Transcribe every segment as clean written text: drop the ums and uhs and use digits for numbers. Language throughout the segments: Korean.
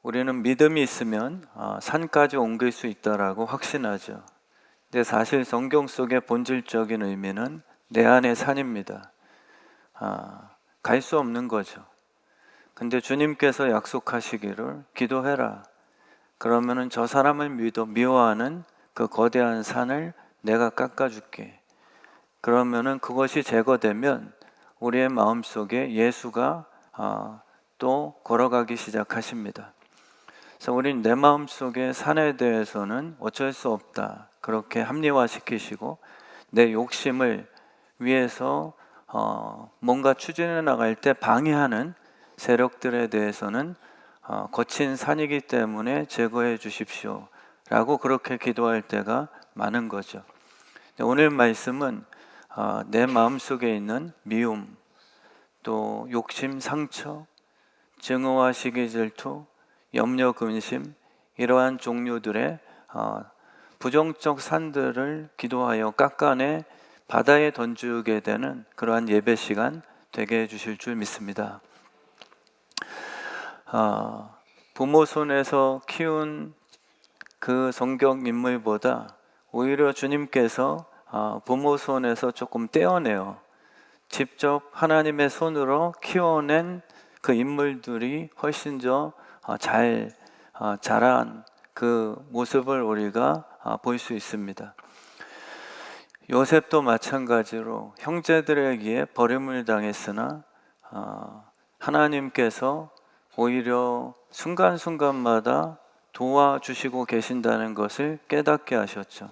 우리는 믿음이 있으면 산까지 옮길 수 있다라고 확신하죠. 근데 사실 성경 속의 본질적인 의미는 내 안의 산입니다. 갈 수 없는 거죠. 근데 주님께서 약속하시기를 기도해라. 그러면은 저 사람을 미워하는 그 거대한 산을 내가 깎아줄게. 그러면은 그것이 제거되면 우리의 마음속에 예수가 또 걸어가기 시작하십니다. 그래서 우린 내 마음속에 산에 대해서는 어쩔 수 없다, 그렇게 합리화시키시고 내 욕심을 위해서 뭔가 추진해 나갈 때 방해하는 세력들에 대해서는 거친 산이기 때문에 제거해 주십시오 라고 그렇게 기도할 때가 많은 거죠. 오늘 말씀은 내 마음속에 있는 미움, 또 욕심, 상처, 증오와 시기, 질투, 염려, 근심, 이러한 종류들의 부정적 산들을 기도하여 깎아내 바다에 던지게 되는 그러한 예배 시간 되게 해주실 줄 믿습니다. 부모 손에서 키운 그 성경 인물보다 오히려 주님께서 부모 손에서 조금 떼어내요. 직접 하나님의 손으로 키워낸 그 인물들이 훨씬 더 잘 자란 그 모습을 우리가 볼 수 있습니다. 요셉도 마찬가지로 형제들에게 버림을 당했으나 하나님께서 오히려 순간순간마다 도와주시고 계신다는 것을 깨닫게 하셨죠.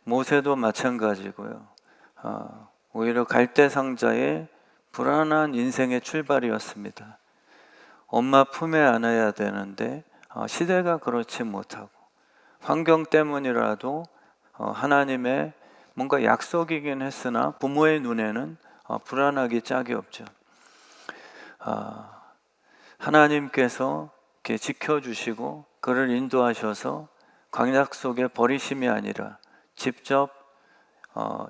모세도 마찬가지고요. 오히려 갈대상자의 불안한 인생의 출발이었습니다. 엄마 품에 안아야 되는데 시대가 그렇지 못하고 환경 때문이라도 하나님의 뭔가 약속이긴 했으나 부모의 눈에는 불안하기 짝이 없죠. 하나님께서 이렇게 지켜주시고 그를 인도하셔서 광야 속에 버리심이 아니라 직접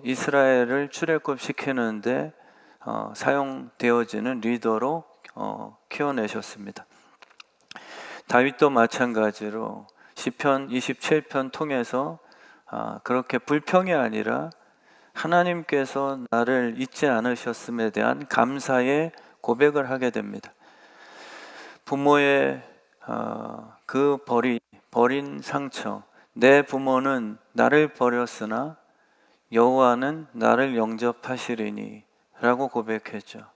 이스라엘을 출애굽시키는데 사용되어지는 리더로 키워내셨습니다. 다윗도 마찬가지로 시편 27편 통해서 그렇게 불평이 아니라 하나님께서 나를 잊지 않으셨음에 대한 감사의 고백을 하게 됩니다. 부모의 그 버린 상처, 내 부모는 나를 버렸으나 여호와는 나를 영접하시리니 라고 고백했죠.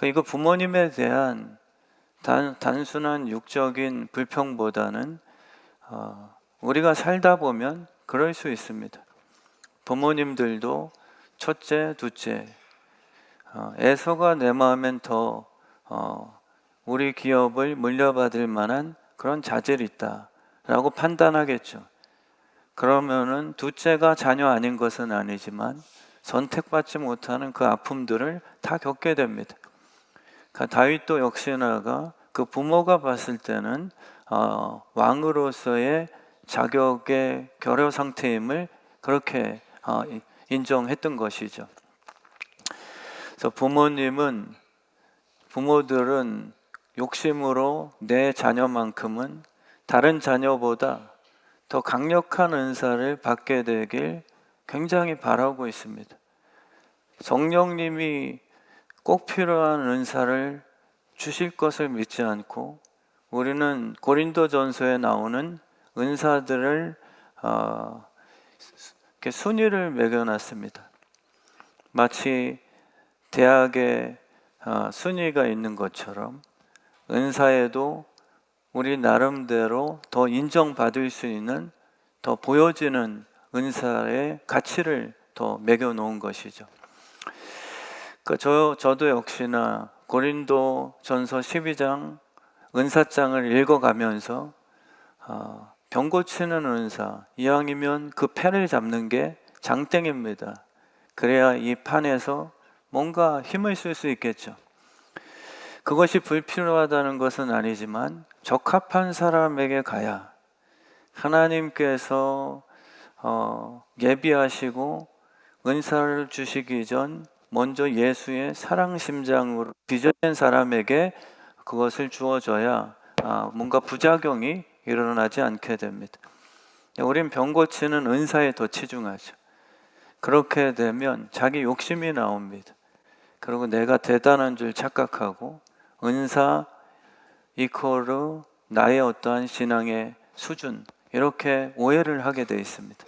이거 부모님에 대한 단순한 육적인 불평보다는 우리가 살다 보면 그럴 수 있습니다. 부모님들도 첫째, 둘째, 에서가 내 마음엔 더 우리 기업을 물려받을 만한 그런 자질이 있다 라고 판단하겠죠. 그러면은 둘째가 자녀 아닌 것은 아니지만 선택받지 못하는 그 아픔들을 다 겪게 됩니다. 다윗도 역시나가 그 부모가 봤을 때는 왕으로서의 자격의 결여 상태임을 그렇게 인정했던 것이죠. 그래서 부모들은 욕심으로 내 자녀만큼은 다른 자녀보다 더 강력한 은사를 받게 되길 굉장히 바라고 있습니다. 성령님이 꼭 필요한 은사를 주실 것을 믿지 않고 우리는 고린도전서에 나오는 은사들을 이렇게 순위를 매겨놨습니다. 마치 대학에 순위가 있는 것처럼 은사에도 우리 나름대로 더 인정받을 수 있는, 더 보여지는 은사의 가치를 더 매겨놓은 것이죠. 저도 역시나 고린도전서 12장 은사장을 읽어가면서 병 고치는 은사, 이왕이면 그 펜을 잡는 게 장땡입니다. 그래야 이 판에서 뭔가 힘을 쓸 수 있겠죠. 그것이 불필요하다는 것은 아니지만 적합한 사람에게 가야 하나님께서 예비하시고 은사를 주시기 전 먼저 예수의 사랑 심장으로 빚어낸 사람에게 그것을 주어줘야 뭔가 부작용이 일어나지 않게 됩니다. 우린 병 고치는 은사에 더 치중하죠. 그렇게 되면 자기 욕심이 나옵니다. 그리고 내가 대단한 줄 착각하고 은사 이코르 나의 어떠한 신앙의 수준 이렇게 오해를 하게 되어 있습니다.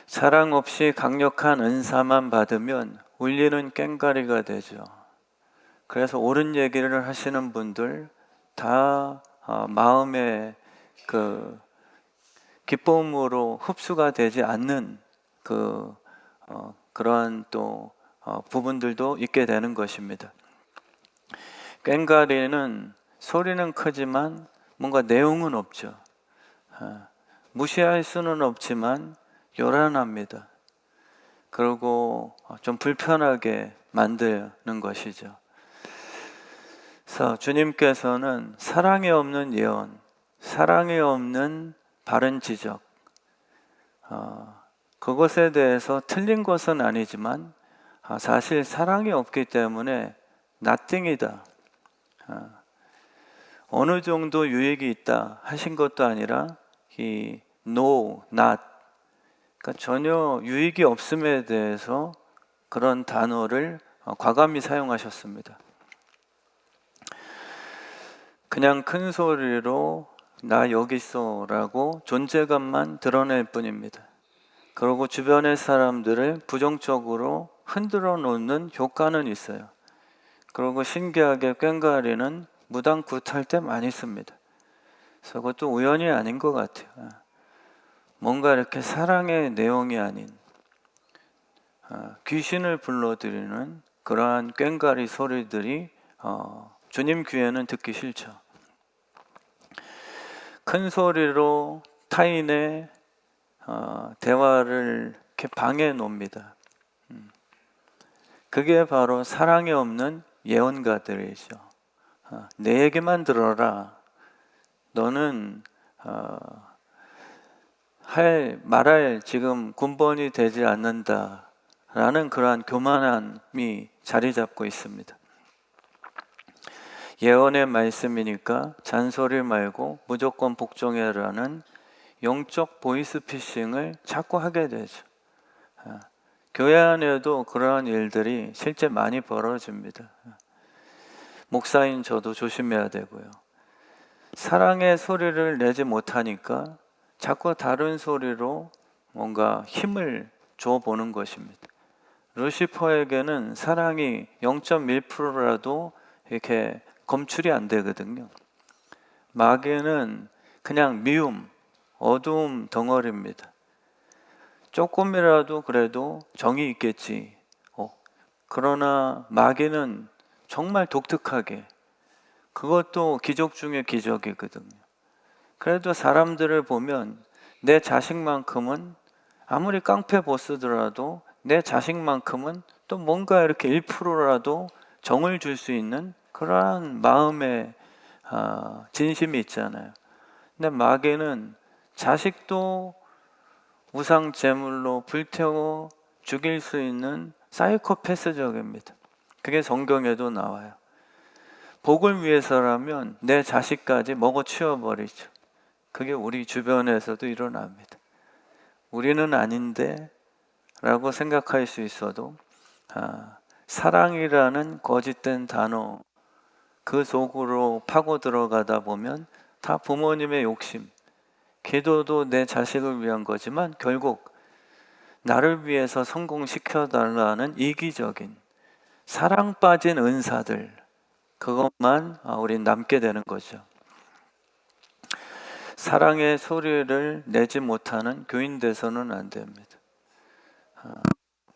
사랑 없이 강력한 은사만 받으면 울리는 꽹과리가 되죠. 그래서 옳은 얘기를 하시는 분들 다 마음의 그 기쁨으로 흡수가 되지 않는 그러한 또 부분들도 있게 되는 것입니다. 꽹과리는 소리는 크지만 뭔가 내용은 없죠. 무시할 수는 없지만 요란합니다. 그리고 좀 불편하게 만드는 것이죠. 그래서 주님께서는 사랑이 없는 예언, 사랑이 없는 바른 지적, 그것에 대해서 틀린 것은 아니지만 사실 사랑이 없기 때문에 nothing이다. 어느 정도 유익이 있다 하신 것도 아니라 이 no, not, 그러니까 전혀 유익이 없음에 대해서 그런 단어를 과감히 사용하셨습니다. 그냥 큰 소리로 나 여기 있어라고 존재감만 드러낼 뿐입니다. 그리고 주변의 사람들을 부정적으로 흔들어 놓는 효과는 있어요. 그리고 신기하게 꽹과리는 무당굿할 때 많이 씁니다. 그래서 그것도 우연이 아닌 것 같아요. 뭔가 이렇게 사랑의 내용이 아닌 귀신을 불러들이는 그러한 꽹과리 소리들이 주님 귀에는 듣기 싫죠. 큰 소리로 타인의 대화를 이렇게 방해 놓습니다. 그게 바로 사랑이 없는 예언가들이죠. 내 얘기만 들어라. 너는 말할 지금 군번이 되지 않는다라는 그러한 교만함이 자리 잡고 있습니다. 예언의 말씀이니까 잔소리 말고 무조건 복종해라는 영적 보이스피싱을 자꾸 하게 되죠. 교회 안에도 그러한 일들이 실제 많이 벌어집니다. 목사인 저도 조심해야 되고요. 사랑의 소리를 내지 못하니까 자꾸 다른 소리로 뭔가 힘을 줘보는 것입니다. 루시퍼에게는 사랑이 0.1%라도 이렇게 검출이 안 되거든요. 마귀는 그냥 미움, 어두움 덩어리입니다. 조금이라도 그래도 정이 있겠지. 그러나 마귀는 정말 독특하게, 그것도 기적 중에 기적이거든요. 그래도 사람들을 보면 내 자식만큼은 아무리 깡패 보스더라도 내 자식만큼은 또 뭔가 이렇게 1%라도 정을 줄 수 있는 그러한 마음의 진심이 있잖아요. 근데 마귀는 자식도 우상 제물로 불태워 죽일 수 있는 사이코패스적입니다. 그게 성경에도 나와요. 복을 위해서라면 내 자식까지 먹어치워버리죠. 그게 우리 주변에서도 일어납니다. 우리는 아닌데 라고 생각할 수 있어도 사랑이라는 거짓된 단어 그 속으로 파고 들어가다 보면 다 부모님의 욕심, 기도도 내 자식을 위한 거지만 결국 나를 위해서 성공시켜달라는 이기적인 사랑 빠진 은사들, 그것만 우린 남게 되는 거죠. 사랑의 소리를 내지 못하는 교인 돼서는 안 됩니다.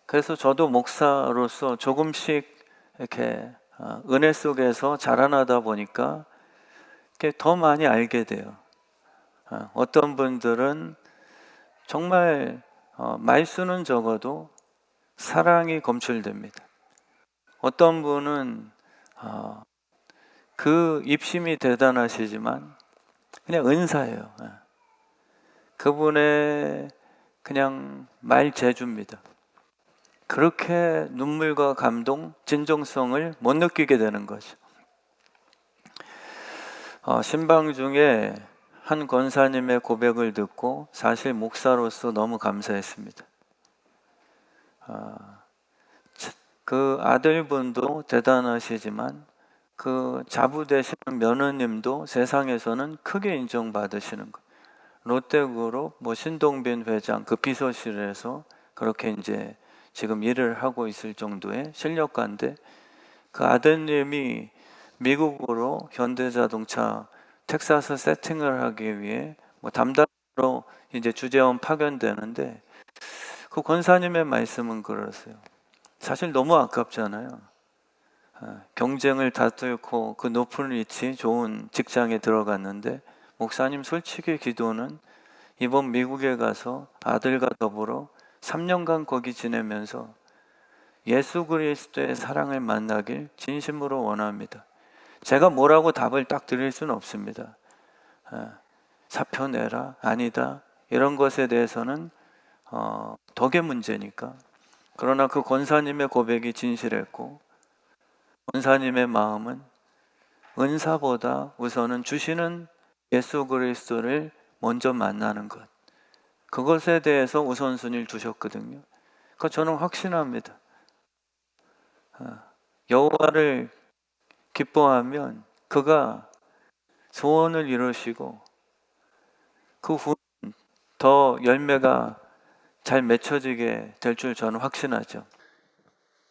그래서 저도 목사로서 조금씩 이렇게 은혜 속에서 자라나다 보니까 이렇게 더 많이 알게 돼요. 어떤 분들은 정말 말수는 적어도 사랑이 검출됩니다. 어떤 분은 그 입심이 대단하시지만 그냥 은사예요. 그분의 그냥 말 재주입니다. 그렇게 눈물과 감동, 진정성을 못 느끼게 되는 거죠. 신방 중에 한 권사님의 고백을 듣고 사실 목사로서 너무 감사했습니다. 그 아들분도 대단하시지만 그 자부 되시는 며느님도 세상에서는 크게 인정받으시는 거. 롯데그룹 신동빈 회장 그 비서실에서 그렇게 이제 지금 일을 하고 있을 정도의 실력가인데 그 아드님이 미국으로 현대자동차 텍사스 세팅을 하기 위해 담당으로 이제 주재원 파견되는데 그 권사님의 말씀은 그러세요. 사실 너무 아깝잖아요. 경쟁을 다 뚫고 그 높은 위치 좋은 직장에 들어갔는데 목사님 솔직히 기도는 이번 미국에 가서 아들과 더불어 3년간 거기 지내면서 예수 그리스도의 사랑을 만나길 진심으로 원합니다. 제가 뭐라고 답을 딱 드릴 수는 없습니다. 사표 내라, 아니다 이런 것에 대해서는 덕의 문제니까. 그러나 그 권사님의 고백이 진실했고 권사님의 마음은 은사보다 우선은 주시는 예수 그리스도를 먼저 만나는 것, 그것에 대해서 우선순위를 두셨거든요. 그러니까 저는 확신합니다. 여호와를 기뻐하면 그가 소원을 이루시고 그 후 더 열매가 잘 맺혀지게 될 줄 저는 확신하죠.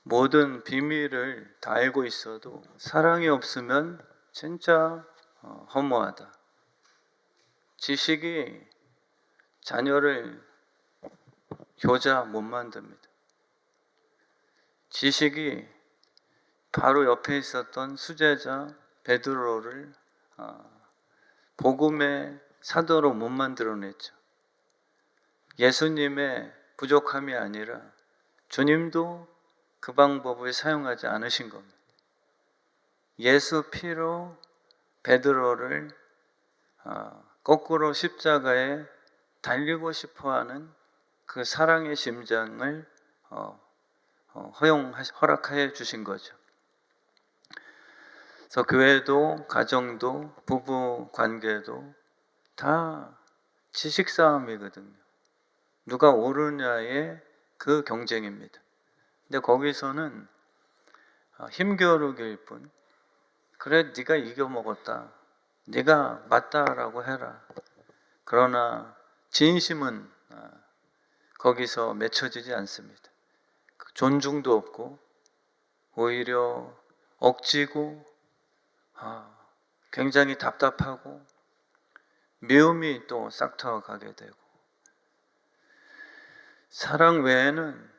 모든 비밀을 다 알고 있어도 사랑이 없으면 진짜 허무하다. 지식이 자녀를 효자 못 만듭니다. 지식이 바로 옆에 있었던 수제자 베드로를 복음의 사도로 못 만들어냈죠. 예수님의 부족함이 아니라 주님도 그 방법을 사용하지 않으신 겁니다. 예수 피로 베드로를 거꾸로 십자가에 달리고 싶어하는 그 사랑의 심장을 허락해 주신 거죠. 그래서 교회도 가정도 부부 관계도 다 지식 싸움이거든요. 누가 오르냐의 그 경쟁입니다. 근데 거기서는 힘겨루기일 뿐, 그래 네가 이겨먹었다, 네가 맞다라고 해라. 그러나 진심은 거기서 맺혀지지 않습니다. 존중도 없고 오히려 억지고 굉장히 답답하고 미움이 또 싹트어가게 되고, 사랑 외에는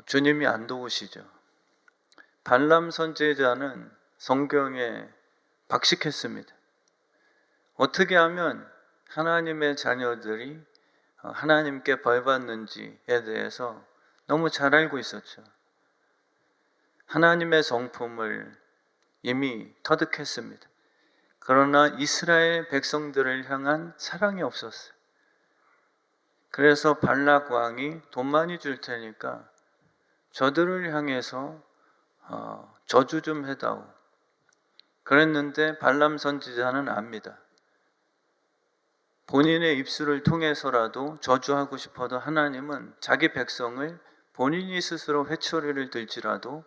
주님이 안 도우시죠. 발람 선지자는 성경에 박식했습니다. 어떻게 하면 하나님의 자녀들이 하나님께 벌 받는지에 대해서 너무 잘 알고 있었죠. 하나님의 성품을 이미 터득했습니다. 그러나 이스라엘 백성들을 향한 사랑이 없었어요. 그래서 발락 왕이 돈 많이 줄 테니까 저들을 향해서 저주 좀 해다오. 그랬는데 발람 선지자는 압니다. 본인의 입술을 통해서라도 저주하고 싶어도 하나님은 자기 백성을 본인이 스스로 회초리를 들지라도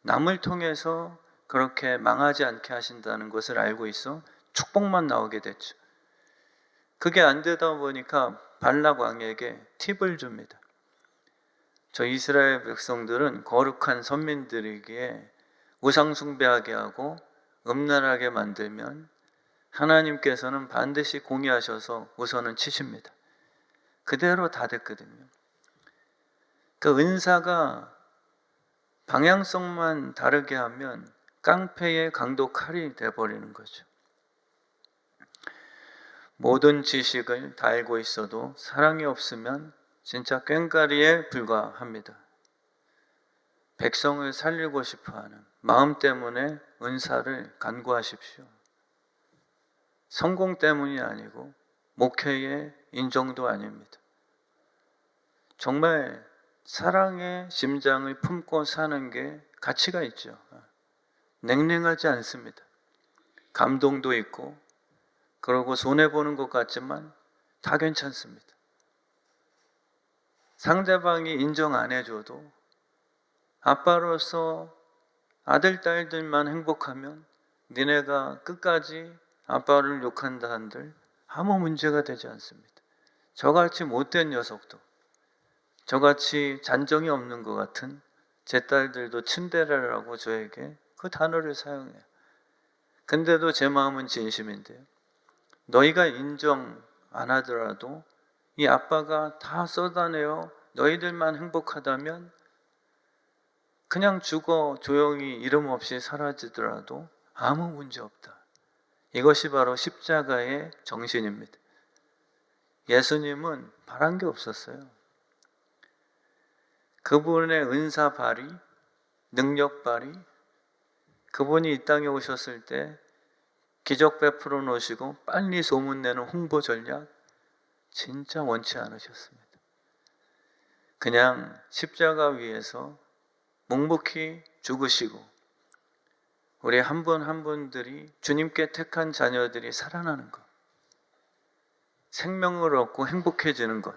남을 통해서 그렇게 망하지 않게 하신다는 것을 알고 있어 축복만 나오게 됐죠. 그게 안 되다 보니까 발락 왕에게 팁을 줍니다. 저 이스라엘 백성들은 거룩한 선민들이기에 우상 숭배하게 하고 음란하게 만들면 하나님께서는 반드시 공의하셔서 우선은 치십니다. 그대로 다 됐거든요. 그 은사가 방향성만 다르게 하면 깡패의 강도 칼이 돼버리는 거죠. 모든 지식을 다 알고 있어도 사랑이 없으면 진짜 꽹과리에 불과합니다. 백성을 살리고 싶어하는 마음 때문에 은사를 간구하십시오. 성공 때문이 아니고 목회의 인정도 아닙니다. 정말 사랑의 심장을 품고 사는 게 가치가 있죠. 냉랭하지 않습니다. 감동도 있고 그러고 손해보는 것 같지만 다 괜찮습니다. 상대방이 인정 안 해줘도 아빠로서 아들, 딸들만 행복하면 니네가 끝까지 아빠를 욕한다 한들 아무 문제가 되지 않습니다. 저같이 못된 녀석도, 저같이 잔정이 없는 것 같은 제 딸들도 츤데레라고 저에게 그 단어를 사용해요. 근데도 제 마음은 진심인데요. 너희가 인정 안 하더라도 이 아빠가 다 쏟아내어 너희들만 행복하다면 그냥 죽어 조용히 이름 없이 사라지더라도 아무 문제 없다. 이것이 바로 십자가의 정신입니다. 예수님은 바란 게 없었어요. 그분의 은사 발휘, 능력 발휘, 그분이 이 땅에 오셨을 때 기적 베풀어 놓으시고 빨리 소문내는 홍보 전략 진짜 원치 않으셨습니다. 그냥 십자가 위에서 묵묵히 죽으시고 우리 한 분 한 분들이 주님께 택한 자녀들이 살아나는 것, 생명을 얻고 행복해지는 것,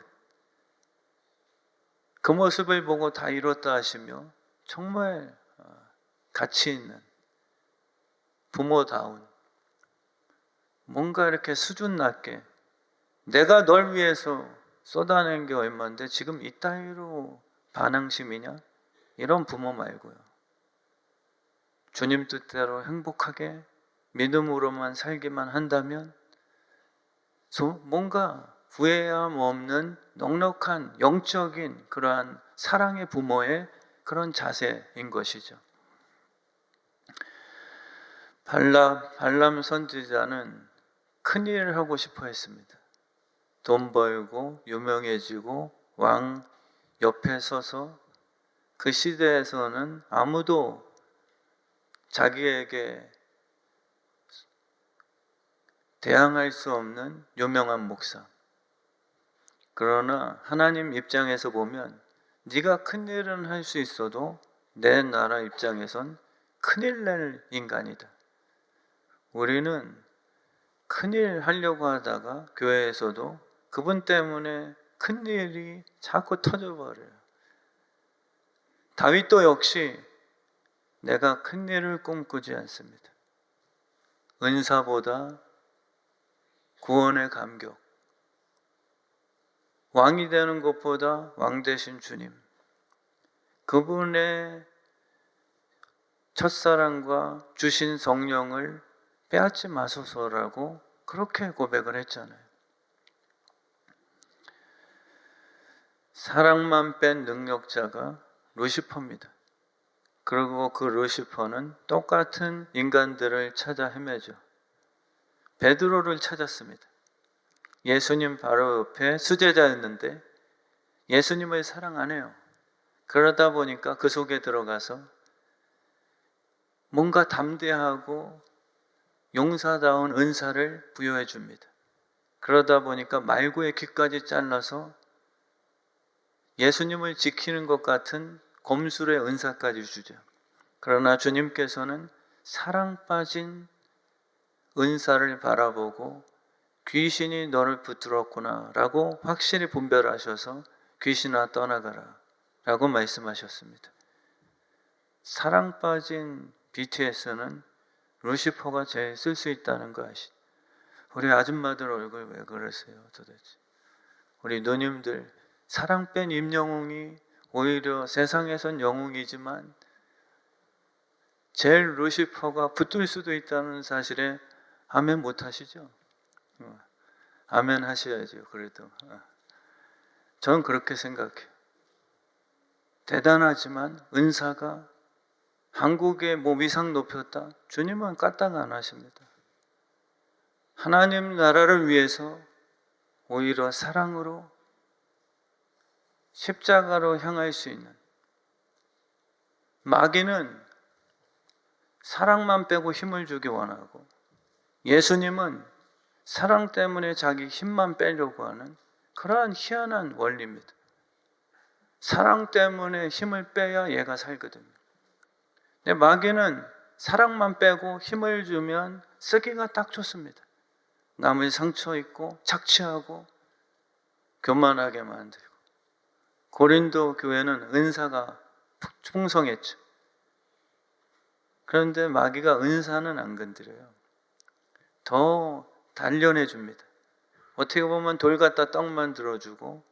그 모습을 보고 다 이뤘다 하시며 정말 가치 있는 부모다운 뭔가 이렇게 수준 낮게 내가 널 위해서 쏟아낸 게 얼마인데 지금 이따위로 반항심이냐? 이런 부모 말고요. 주님 뜻대로 행복하게 믿음으로만 살기만 한다면 뭔가 후회함 없는 넉넉한 영적인 그러한 사랑의 부모의 그런 자세인 것이죠. 발람 선지자는 큰일을 하고 싶어 했습니다. 돈 벌고 유명해지고 왕 옆에 서서 그 시대에서는 아무도 자기에게 대항할 수 없는 유명한 목사. 그러나 하나님 입장에서 보면 네가 큰일은 할 수 있어도 내 나라 입장에선 큰일 낼 인간이다. 우리는 큰일 하려고 하다가 교회에서도 그분 때문에 큰일이 자꾸 터져버려요. 다윗도 역시 내가 큰일을 꿈꾸지 않습니다. 은사보다 구원의 감격, 왕이 되는 것보다 왕 되신 주님, 그분의 첫사랑과 주신 성령을 빼앗지 마소서라고 그렇게 고백을 했잖아요. 사랑만 뺀 능력자가 루시퍼입니다. 그리고 그 루시퍼는 똑같은 인간들을 찾아 헤매죠. 베드로를 찾았습니다. 예수님 바로 옆에 수제자였는데 예수님을 사랑 안 해요. 그러다 보니까 그 속에 들어가서 뭔가 담대하고 용사다운 은사를 부여해 줍니다. 그러다 보니까 말구의 귀까지 잘라서 예수님을 지키는 것 같은 검술의 은사까지 주죠. 그러나 주님께서는 사랑 빠진 은사를 바라보고 귀신이 너를 붙들었구나 라고 확실히 분별하셔서 귀신아 떠나가라 라고 말씀하셨습니다. 사랑 빠진 BTS는 루시퍼가 제일 쓸 수 있다는 거 아시죠? 우리 아줌마들 얼굴 왜 그러세요 도대체? 우리 누님들 사랑 뺀 임영웅이 오히려 세상에선 영웅이지만 제일 루시퍼가 붙을 수도 있다는 사실에 아멘 못 하시죠? 아멘 하셔야죠. 그래도 저는 그렇게 생각해요. 대단하지만 은사가 한국의 위상 높였다? 주님은 까딱 안 하십니다. 하나님 나라를 위해서 오히려 사랑으로 십자가로 향할 수 있는, 마귀는 사랑만 빼고 힘을 주기 원하고 예수님은 사랑 때문에 자기 힘만 빼려고 하는 그러한 희한한 원리입니다. 사랑 때문에 힘을 빼야 얘가 살거든요. 근데 마귀는 사랑만 빼고 힘을 주면 쓰기가 딱 좋습니다. 남의 상처 입고 착취하고 교만하게 만들고. 고린도 교회는 은사가 풍성했죠. 그런데 마귀가 은사는 안 건드려요. 더 단련해 줍니다. 어떻게 보면 돌 갖다 떡 만들어주고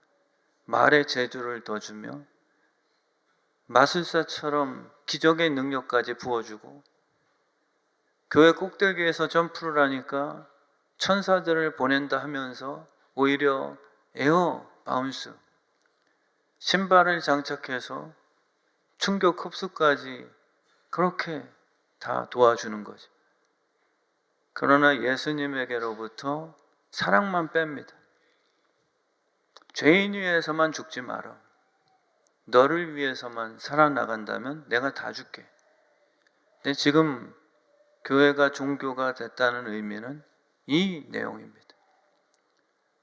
말의 재주를 더 주며 마술사처럼 기적의 능력까지 부어주고, 교회 꼭대기에서 점프를 하니까 천사들을 보낸다 하면서 오히려 에어 바운스, 신발을 장착해서 충격 흡수까지 그렇게 다 도와주는 거죠. 그러나 예수님에게로부터 사랑만 뺍니다. 죄인 위해서만 죽지 마라. 너를 위해서만 살아나간다면 내가 다 줄게. 근데 지금 교회가 종교가 됐다는 의미는 이 내용입니다.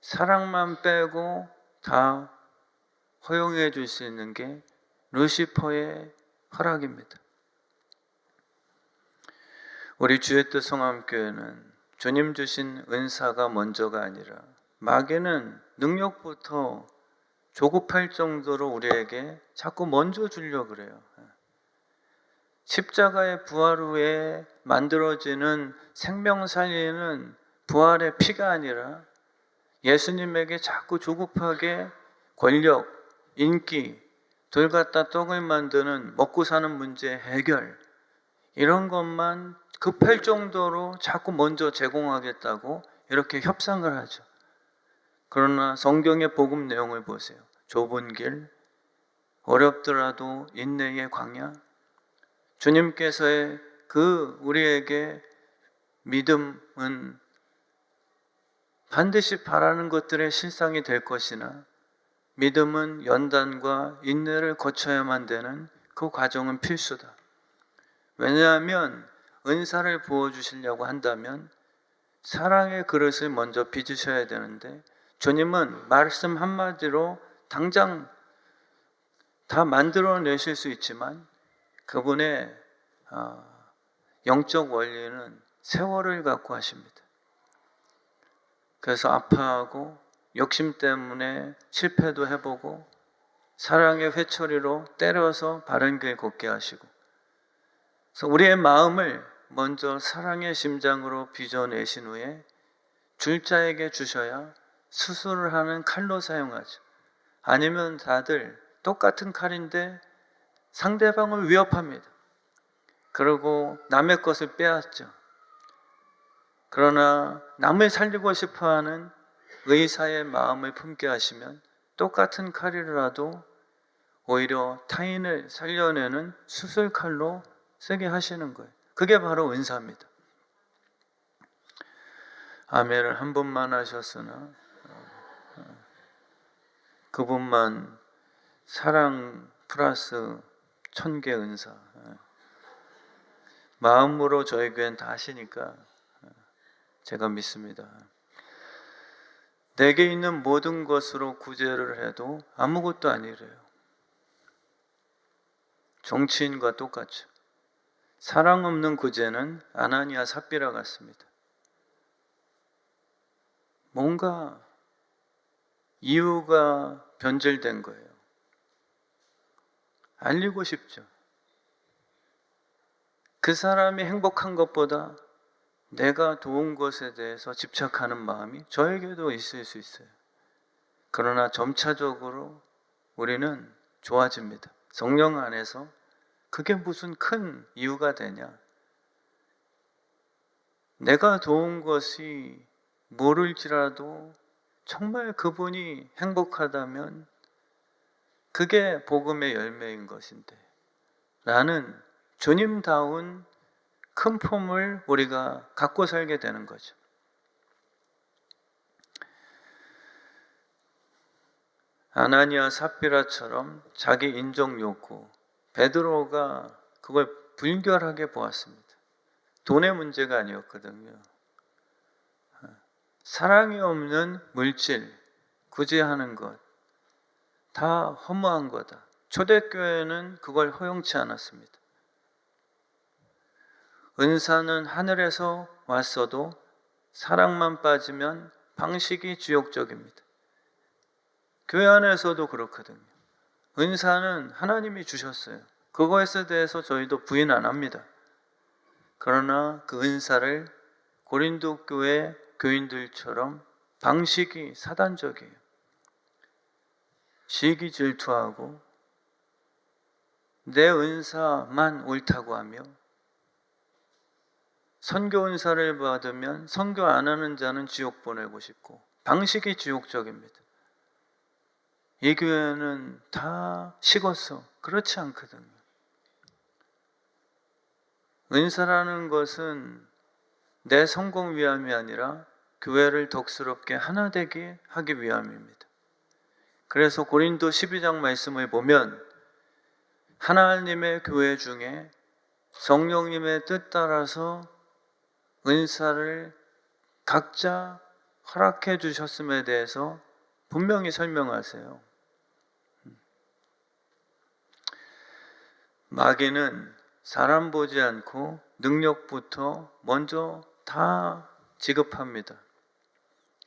사랑만 빼고 다 허용해 줄 수 있는 게 루시퍼의 허락입니다. 우리 주의 뜻 성함교회는 주님 주신 은사가 먼저가 아니라 마귀는 능력부터 조급할 정도로 우리에게 자꾸 먼저 주려고 그래요. 십자가의 부활 후에 만들어지는 생명 살리는 부활의 피가 아니라 예수님에게 자꾸 조급하게 권력, 인기, 돌 갖다 떡을 만드는 먹고 사는 문제 해결, 이런 것만 급할 정도로 자꾸 먼저 제공하겠다고 이렇게 협상을 하죠. 그러나 성경의 복음 내용을 보세요. 좁은 길, 어렵더라도 인내의 광야, 주님께서의 우리에게 믿음은 반드시 바라는 것들의 실상이 될 것이나, 믿음은 연단과 인내를 거쳐야만 되는 그 과정은 필수다. 왜냐하면 은사를 부어주시려고 한다면 사랑의 그릇을 먼저 빚으셔야 되는데, 주님은 말씀 한마디로 당장 다 만들어내실 수 있지만 그분의 영적 원리는 세월을 갖고 하십니다. 그래서 아파하고 욕심 때문에 실패도 해보고 사랑의 회초리로 때려서 바른 길 걷게 하시고, 그래서 우리의 마음을 먼저 사랑의 심장으로 빚어내신 후에 줄자에게 주셔야 수술을 하는 칼로 사용하죠. 아니면 다들 똑같은 칼인데 상대방을 위협합니다. 그리고 남의 것을 빼앗죠. 그러나 남을 살리고 싶어하는 의사의 마음을 품게 하시면 똑같은 칼이라도 오히려 타인을 살려내는 수술칼로 쓰게 하시는 거예요. 그게 바로 은사입니다. 아멘을 한 번만 하셨으나 그분만 사랑 플러스 1000개 은사, 마음으로 저희 교회는 다 하시니까 제가 믿습니다. 내게 있는 모든 것으로 구제를 해도 아무것도 아니래요. 정치인과 똑같죠. 사랑 없는 구제는 아나니아 삽비라 같습니다. 뭔가 이유가 변질된 거예요. 알리고 싶죠. 그 사람이 행복한 것보다 내가 도운 것에 대해서 집착하는 마음이 저에게도 있을 수 있어요. 그러나 점차적으로 우리는 좋아집니다. 성령 안에서 그게 무슨 큰 이유가 되냐? 내가 도운 것이 모를지라도 정말 그분이 행복하다면 그게 복음의 열매인 것인데 라는 주님다운 큰 품을 우리가 갖고 살게 되는 거죠. 아나니아 삽비라처럼 자기 인정 욕구, 베드로가 그걸 불결하게 보았습니다. 돈의 문제가 아니었거든요. 사랑이 없는 물질, 구제하는 것, 다 허무한 거다. 초대교회는 그걸 허용치 않았습니다. 은사는 하늘에서 왔어도 사랑만 빠지면 방식이 지옥적입니다. 교회 안에서도 그렇거든요. 은사는 하나님이 주셨어요. 그거에 대해서 저희도 부인 안 합니다. 그러나 그 은사를 고린도 교회 교인들처럼 방식이 사단적이에요. 시기 질투하고 내 은사만 옳다고 하며 선교 은사를 받으면 선교 안 하는 자는 지옥 보내고 싶고 방식이 지옥적입니다. 이 교회는 다 식었어. 그렇지 않거든요. 은사라는 것은 내 성공 위함이 아니라 교회를 덕스럽게 하나 되게 하기 위함입니다. 그래서 고린도 12장 말씀을 보면 하나님의 교회 중에 성령님의 뜻 따라서 은사를 각자 허락해 주셨음에 대해서 분명히 설명하세요. 마귀는 사람 보지 않고 능력부터 먼저 다 지급합니다.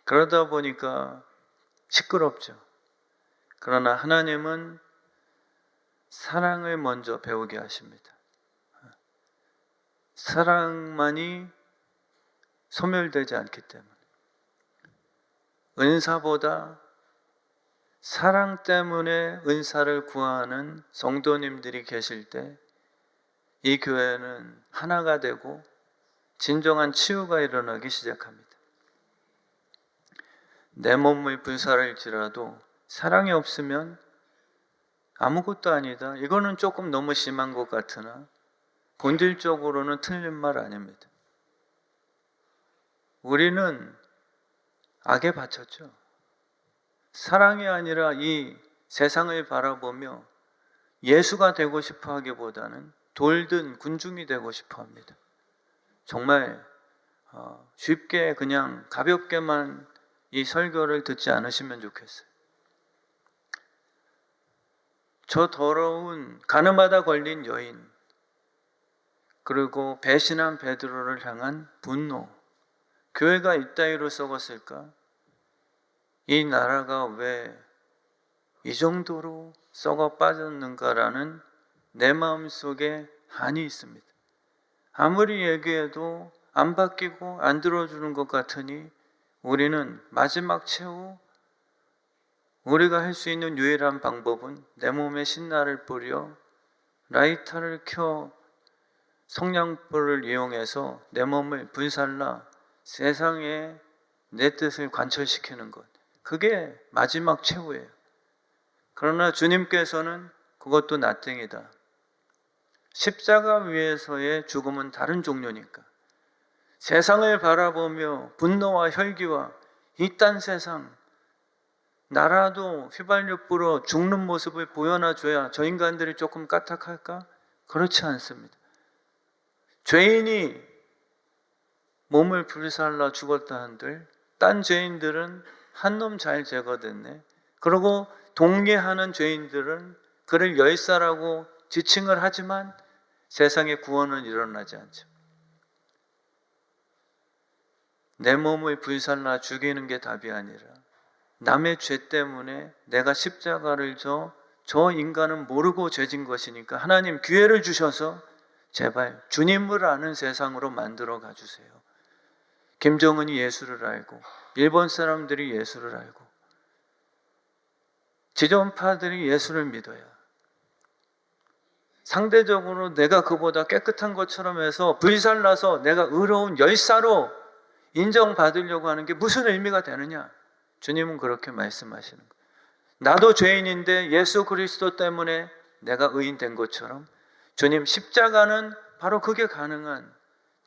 그러다 보니까 시끄럽죠. 그러나 하나님은 사랑을 먼저 배우게 하십니다. 사랑만이 소멸되지 않기 때문에. 은사보다 사랑 때문에 은사를 구하는 성도님들이 계실 때 이 교회는 하나가 되고 진정한 치유가 일어나기 시작합니다. 내 몸을 불살할지라도 사랑이 없으면 아무것도 아니다. 이거는 조금 너무 심한 것 같으나 본질적으로는 틀린 말 아닙니다. 우리는 악에 바쳤죠. 사랑이 아니라 이 세상을 바라보며 예수가 되고 싶어 하기보다는 돌든 군중이 되고 싶어 합니다. 정말 쉽게 그냥 가볍게만 이 설교를 듣지 않으시면 좋겠어요. 저 더러운 가늠하다 걸린 여인, 그리고 배신한 베드로를 향한 분노, 교회가 이따위로 썩었을까? 이 나라가 왜 이 정도로 썩어 빠졌는가라는 내 마음속에 한이 있습니다. 아무리 얘기해도 안 바뀌고 안 들어주는 것 같으니 우리는 마지막 최후 우리가 할 수 있는 유일한 방법은 내 몸에 신나를 뿌려 라이터를 켜 성냥불을 이용해서 내 몸을 불살라 세상에 내 뜻을 관철시키는 것. 그게 마지막 최후예요. 그러나 주님께서는 그것도 나땡이다. 십자가 위에서의 죽음은 다른 종류니까. 세상을 바라보며 분노와 혈기와 이딴 세상, 나라도 휘발유 뿌려 죽는 모습을 보여놔줘야 저 인간들이 조금 까딱할까? 그렇지 않습니다. 죄인이 몸을 불살라 죽었다 한들 딴 죄인들은 한 놈 잘 제거됐네. 그리고 동의하는 죄인들은 그를 열사라고 지칭을 하지만 세상의 구원은 일어나지 않죠. 내 몸을 불살라 죽이는 게 답이 아니라 남의 죄 때문에 내가 십자가를 저 인간은 모르고 죄진 것이니까 하나님 기회를 주셔서 제발 주님을 아는 세상으로 만들어 가주세요. 김정은이 예수를 알고 일본 사람들이 예수를 알고 지존파들이 예수를 믿어야 상대적으로 내가 그보다 깨끗한 것처럼 해서 불살라서 내가 의로운 열사로 인정받으려고 하는 게 무슨 의미가 되느냐? 주님은 그렇게 말씀하시는 거예요. 나도 죄인인데 예수 그리스도 때문에 내가 의인 된 것처럼 주님 십자가는 바로 그게 가능한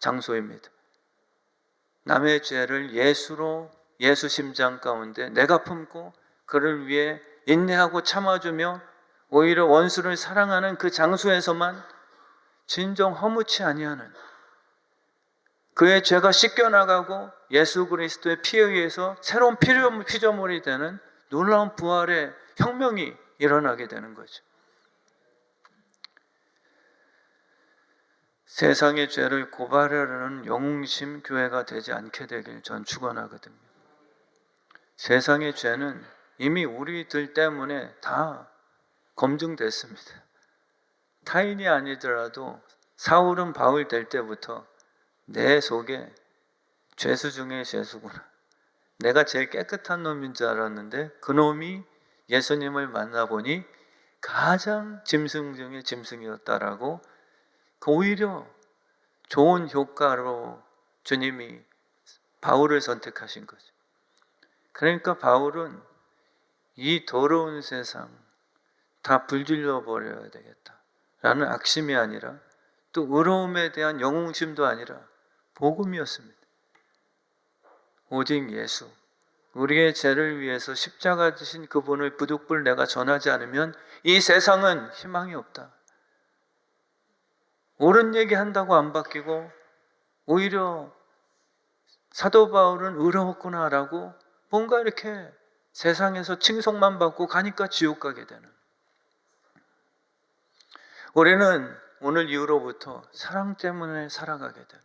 장소입니다. 남의 죄를 예수로 예수 심장 가운데 내가 품고 그를 위해 인내하고 참아주며 오히려 원수를 사랑하는 그 장소에서만 진정 허무치 아니하는 그의 죄가 씻겨나가고 예수 그리스도의 피에 의해서 새로운 피조물이 되는 놀라운 부활의 혁명이 일어나게 되는 거죠. 세상의 죄를 고발하려는 영웅심 교회가 되지 않게 되길 전 축원하거든요. 세상의 죄는 이미 우리들 때문에 다 검증됐습니다. 타인이 아니더라도 사울은 바울 될 때부터 내 속에 죄수 중에 죄수구나. 내가 제일 깨끗한 놈인 줄 알았는데 그 놈이 예수님을 만나보니 가장 짐승 중에 짐승이었다라고, 오히려 좋은 효과로 주님이 바울을 선택하신 거죠. 그러니까 바울은 이 더러운 세상 다 불질러 버려야 되겠다라는 악심이 아니라, 또 의로움에 대한 영웅심도 아니라 복음이었습니다. 오직 예수, 우리의 죄를 위해서 십자가 지신 그분을 부득불 내가 전하지 않으면 이 세상은 희망이 없다. 옳은 얘기 한다고 안 바뀌고 오히려 사도 바울은 의로웠구나라고 뭔가 이렇게 세상에서 칭송만 받고 가니까 지옥 가게 되는, 우리는 오늘 이후로부터 사랑 때문에 살아가게 되는,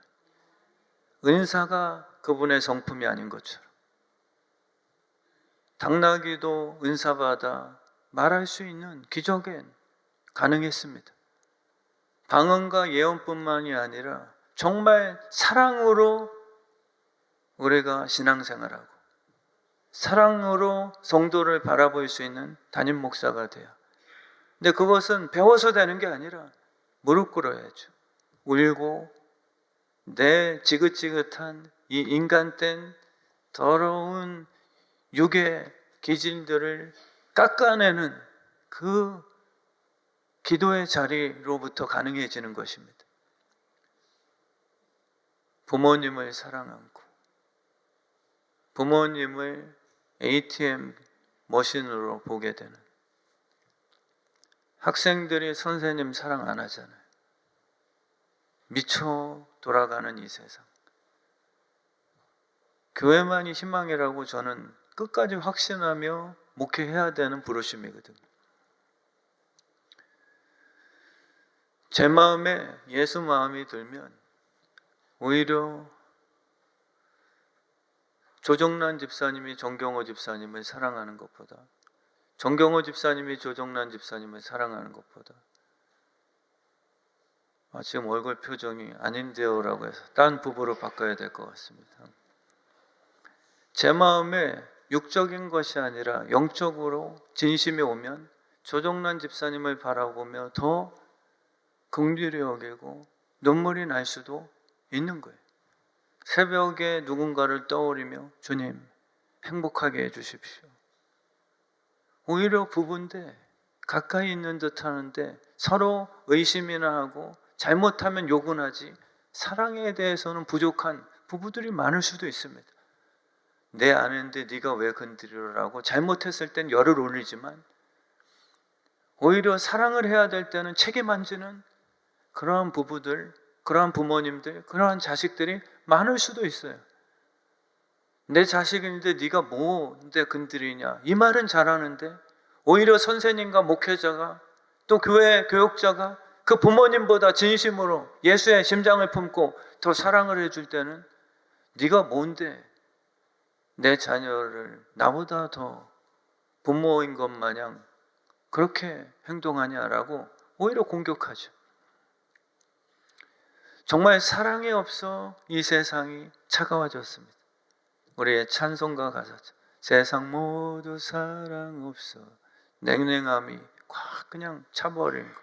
은사가 그분의 성품이 아닌 것처럼 당나귀도 은사받아 말할 수 있는 기적엔 가능했습니다. 방언과 예언뿐만이 아니라 정말 사랑으로 우리가 신앙생활하고 사랑으로 성도를 바라볼 수 있는 담임 목사가 돼요. 근데 그것은 배워서 되는 게 아니라 무릎 꿇어야죠. 울고 내 지긋지긋한 이 인간된 더러운 육의 기질들을 깎아내는 그 기도의 자리로부터 가능해지는 것입니다. 부모님을 사랑 않고 부모님을 ATM 머신으로 보게 되는, 학생들이 선생님 사랑 안 하잖아요. 미쳐 돌아가는 이 세상, 교회만이 희망이라고 저는 끝까지 확신하며 목회해야 되는 부르심이거든요. 제 마음에 예수 마음이 들면 오히려 조정란 집사님이 정경호 집사님을 사랑하는 것보다, 정경호 집사님이 조정란 집사님을 사랑하는 것보다, 지금 얼굴 표정이 아닌데요 라고 해서 딴 부부로 바꿔야 될 것 같습니다. 제 마음에 육적인 것이 아니라 영적으로 진심이 오면 조정란 집사님을 바라보며 더 긍휼히 여기고 눈물이 날 수도 있는 거예요. 새벽에 누군가를 떠올리며 주님 행복하게 해주십시오. 오히려 부부인데 가까이 있는 듯 하는데 서로 의심이나 하고 잘못하면 욕은 하지 사랑에 대해서는 부족한 부부들이 많을 수도 있습니다. 내 아는데 네가 왜 건드리라고 잘못했을 땐 열을 올리지만 오히려 사랑을 해야 될 때는 책임 안 지는 그러한 부부들, 그러한 부모님들, 그러한 자식들이 많을 수도 있어요. 내 자식인데 네가 뭔데 건드리냐, 이 말은 잘하는데 오히려 선생님과 목회자가 또 교회 교육자가 그 부모님보다 진심으로 예수의 심장을 품고 더 사랑을 해줄 때는 네가 뭔데 내 자녀를 나보다 더 부모인 것 마냥 그렇게 행동하냐라고 오히려 공격하죠. 정말 사랑이 없어 이 세상이 차가워졌습니다. 우리의 찬송가 가사죠. 세상 모두 사랑 없어, 냉랭함이 꽉 그냥 차버린 거.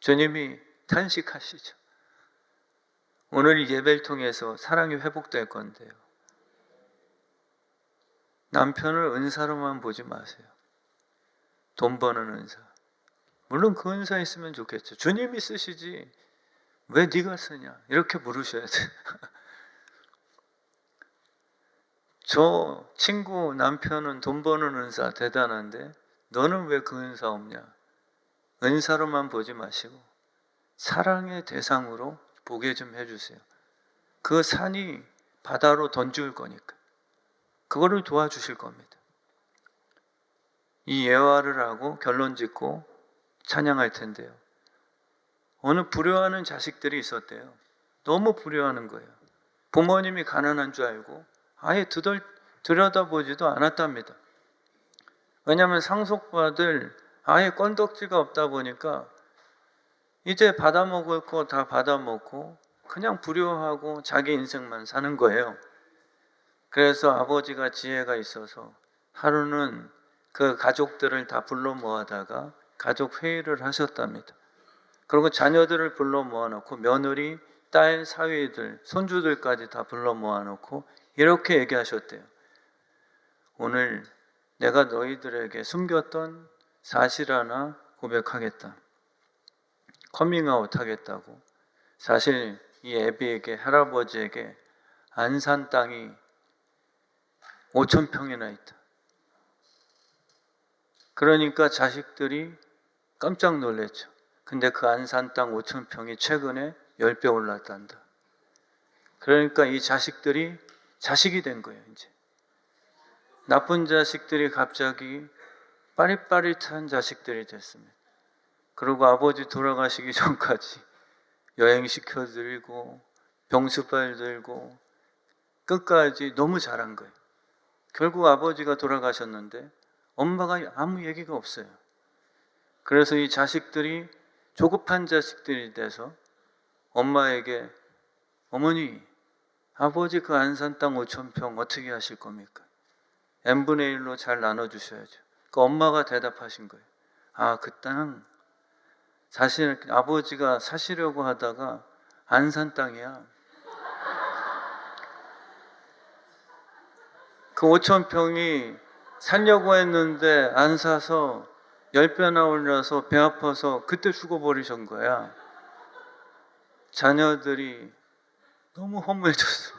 주님이 탄식하시죠. 오늘 이 예배를 통해서 사랑이 회복될 건데요, 남편을 은사로만 보지 마세요. 돈 버는 은사, 물론 그 은사 있으면 좋겠죠. 주님이 쓰시지 왜 네가 쓰냐 이렇게 물으셔야 돼. 저 친구 남편은 돈 버는 은사 대단한데 너는 왜 그 은사 없냐. 은사로만 보지 마시고 사랑의 대상으로 보게 좀 해주세요. 그 산이 바다로 던질 거니까 그거를 도와주실 겁니다. 이 예화를 하고 결론 짓고 찬양할 텐데요, 어느 불효하는 자식들이 있었대요. 너무 불효하는 거예요. 부모님이 가난한 줄 알고 아예 들여다보지도 않았답니다. 왜냐하면 상속받을 아예 건덕지가 없다 보니까 이제 받아먹을 거 다 받아먹고 그냥 불효하고 자기 인생만 사는 거예요. 그래서 아버지가 지혜가 있어서 하루는 그 가족들을 다 불러 모아다가 가족 회의를 하셨답니다. 그리고 자녀들을 불러 모아놓고 며느리, 딸, 사위들, 손주들까지 다 불러 모아놓고 이렇게 얘기하셨대요. 오늘 내가 너희들에게 숨겼던 사실 하나 고백하겠다. 커밍아웃 하겠다고. 사실 이 애비에게, 할아버지에게 안산 땅이 5,000평이나 있다. 그러니까 자식들이 깜짝 놀랐죠. 근데 그 안산 땅 5,000평이 최근에 10배 올랐단다. 그러니까 이 자식들이 자식이 된 거예요, 이제. 나쁜 자식들이 갑자기 빠릿빠릿한 자식들이 됐습니다. 그리고 아버지 돌아가시기 전까지 여행시켜드리고 병수발 들고 끝까지 너무 잘한 거예요. 결국 아버지가 돌아가셨는데 엄마가 아무 얘기가 없어요. 그래서 이 자식들이 조급한 자식들이 돼서 엄마에게 어머니, 아버지 그 안산 땅 5,000평 어떻게 하실 겁니까? n분의 1로 잘 나눠주셔야죠. 그 엄마가 대답하신 거예요. 아, 그 땅 사실 아버지가 사시려고 하다가 안산 땅이야. 그 5,000평이 살려고 했는데 안 사서 10배나 올려서 배 아파서 그때 죽어버리신 거야. 자녀들이 너무 허무해졌어.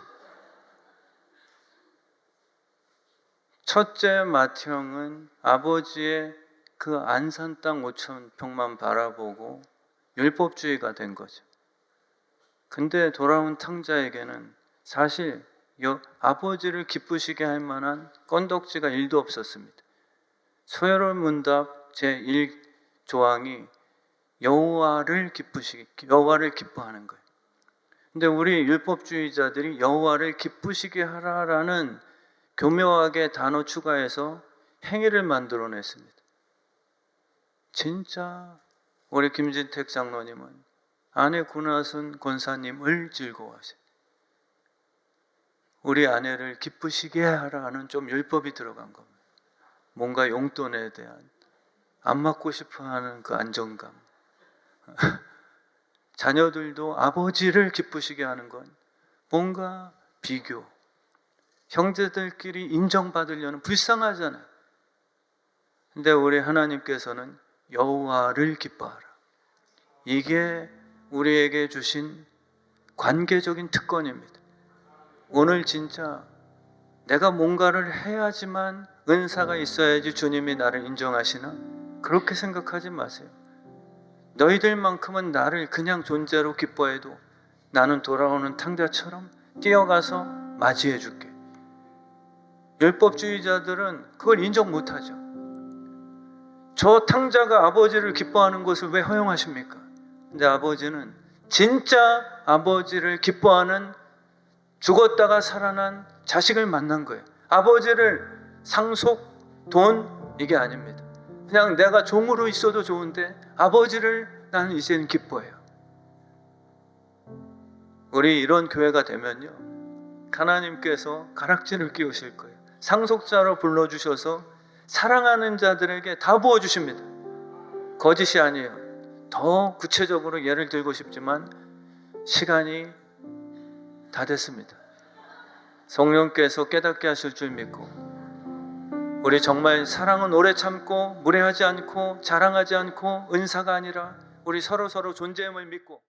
첫째 맏형은 아버지의 그 안산 땅 5,000평만 바라보고 율법주의가 된 거죠. 근데 돌아온 탕자에게는 사실 아버지를 기쁘시게 할 만한 건덕지가 1도 없었습니다. 소요로운 문답 제1조항이 여호와를 기뻐하는 거예요. 근데 우리 율법주의자들이 여호와를 기쁘시게 하라라는 교묘하게 단어 추가해서 행위를 만들어냈습니다. 진짜 우리 김진택 장로님은 아내 구나순 권사님을 즐거워하세요. 우리 아내를 기쁘시게 하라는 좀 율법이 들어간 겁니다. 뭔가 용돈에 대한 안 맞고 싶어하는 그 안정감. 자녀들도 아버지를 기쁘시게 하는 건 뭔가 비교, 형제들끼리 인정받으려는 불쌍하잖아요. 근데 우리 하나님께서는 여호와를 기뻐하라. 이게 우리에게 주신 관계적인 특권입니다. 오늘 진짜 내가 뭔가를 해야지만 은사가 있어야지 주님이 나를 인정하시나? 그렇게 생각하지 마세요. 너희들만큼은 나를 그냥 존재로 기뻐해도 나는 돌아오는 탕자처럼 뛰어가서 맞이해 줄게. 율법주의자들은 그걸 인정 못하죠. 저 탕자가 아버지를 기뻐하는 것을 왜 허용하십니까? 근데 아버지는 진짜 아버지를 기뻐하는 죽었다가 살아난 자식을 만난 거예요. 아버지를 상속, 돈 이게 아닙니다. 그냥 내가 종으로 있어도 좋은데 아버지를 나는 이제는 기뻐해요. 우리 이런 교회가 되면요, 하나님께서 가락지를 끼우실 거예요. 상속자로 불러주셔서 사랑하는 자들에게 다 부어주십니다. 거짓이 아니에요. 더 구체적으로 예를 들고 싶지만 시간이 다 됐습니다. 성령께서 깨닫게 하실 줄 믿고 우리 정말 사랑은 오래 참고 무례하지 않고 자랑하지 않고 은사가 아니라 우리 서로 존재임을 믿고